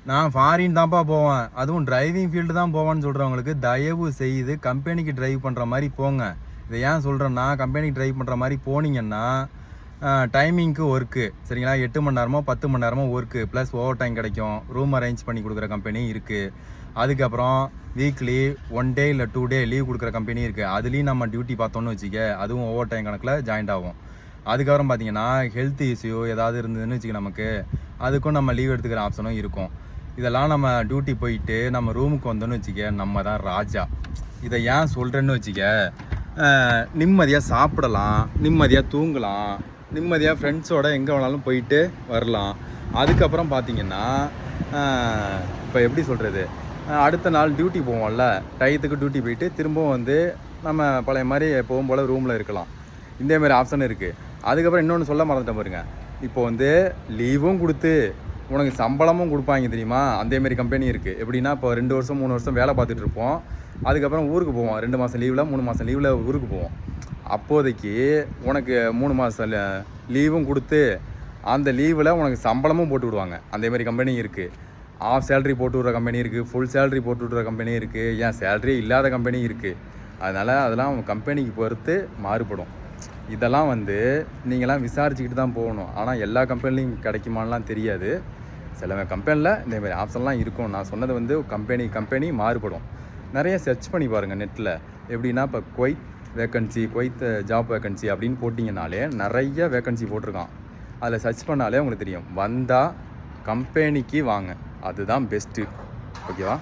நான் ஃபாரின் தான்ப்பா போவேன், அதுவும் டிரைவிங் ஃபீல்டு தான் போவேன்னு சொல்கிறவங்களுக்கு தயவு செய்து கம்பெனிக்கு டிரைவ் பண்ணுற மாதிரி போங்க. இதை ஏன் சொல்கிறேன்னா, கம்பெனிக்கு டிரைவ் பண்ணுற மாதிரி போனீங்கன்னா டைமிங்க்கு ஒர்க்கு சரிங்களா, 8 மணி நேரமோ 10 மணி நேரமோ ஒர்க்கு ப்ளஸ் ஓவர் டைம் கிடைக்கும். ரூம் அரேஞ்ச் பண்ணி கொடுக்குற கம்பெனி இருக்குது. அதுக்கப்புறம் வீக்லி 1 டே இல்லை 2 டே லீவ் கொடுக்குற கம்பெனி இருக்குது. அதுலேயும் நம்ம டியூட்டி பார்த்தோன்னு வச்சுக்க, அதுவும் ஓவர் டைம் கணக்கில் ஜாயின்ட் ஆகும். அதுக்கப்புறம் பார்த்தீங்கன்னா ஹெல்த் இஷ்யூ ஏதாவது இருந்ததுன்னு வச்சுக்க, நமக்கு அதுக்கும் நம்ம லீவ் எடுத்துக்கிற ஆப்ஷனும் இருக்கும். இதெல்லாம் நம்ம டியூட்டி போயிட்டு நம்ம ரூமுக்கு வந்தோன்னு வச்சுக்க, நம்ம தான் ராஜா. இதை ஏன் சொல்கிறேன்னு வச்சுக்க, நிம்மதியாக சாப்பிடலாம், நிம்மதியாக தூங்கலாம், நிம்மதியாக ஃப்ரெண்ட்ஸோட எங்கே வேணாலும் போயிட்டு வரலாம். அதுக்கப்புறம் பார்த்தீங்கன்னா இப்போ எப்படி சொல்கிறது, அடுத்த நாள் டியூட்டி போவோம்ல, டயத்துக்கு டியூட்டி போயிட்டு திரும்பவும் வந்து நம்ம பழைய மாதிரி எப்பவும் போல் ரூமில் இருக்கலாம். இதேமாரி ஆப்ஷன் இருக்குது. அதுக்கப்புறம் இன்னொன்று சொல்ல மறந்துட்டேன் பாருங்க, இப்போ வந்து லீவும் கொடுத்து உனக்கு சம்பளமும் கொடுப்பாங்க தெரியுமா, அதேமாரி கம்பெனி இருக்குது. எப்படின்னா, இப்போ 2 வருஷம் 3 வருஷம் வேலை பார்த்துட்டு இருப்போம், அதுக்கப்புறம் ஊருக்கு போவோம். 2 மாதம் லீவில் 3 மாதம் லீவில் ஊருக்கு போவோம். அப்போதைக்கு உனக்கு 3 மாதம் லீவும் கொடுத்து அந்த லீவில் உனக்கு சம்பளமும் போட்டு விடுவாங்க. அதேமாதிரி கம்பெனி இருக்குது. ஆஃப் சேலரி போட்டு விட்ற கம்பெனி இருக்குது, ஃபுல் சேலரி போட்டு விட்ற கம்பெனி இருக்குது, ஏன் சேலரியே இல்லாத கம்பெனி இருக்குது. அதனால் அதெல்லாம் கம்பெனிக்கு பொறுத்து மாறுபடும். இதெல்லாம் வந்து நீங்களாம் விசாரிச்சுக்கிட்டு தான் போகணும். ஆனால் எல்லா கம்பெனிலையும் கிடைக்குமான்லாம் தெரியாது. சில கம்பெனியில் இந்தமாதிரி ஆப்ஷன்லாம் இருக்கும். நான் சொன்னது வந்து கம்பெனி மாறுபடும். நிறைய சர்ச் பண்ணி பாருங்கள் நெட்டில். எப்படின்னா, இப்போ Kuwait vacancy, Kuwait job vacancy அப்படின்னு போட்டிங்கனாலே நிறைய வேக்கன்சி போட்டிருக்கான். அதில் சர்ச் பண்ணாலே உங்களுக்கு தெரியும். வந்தால் கம்பெனிக்கு வாங்க, அதுதான் பெஸ்ட்டு. ஓகேவா?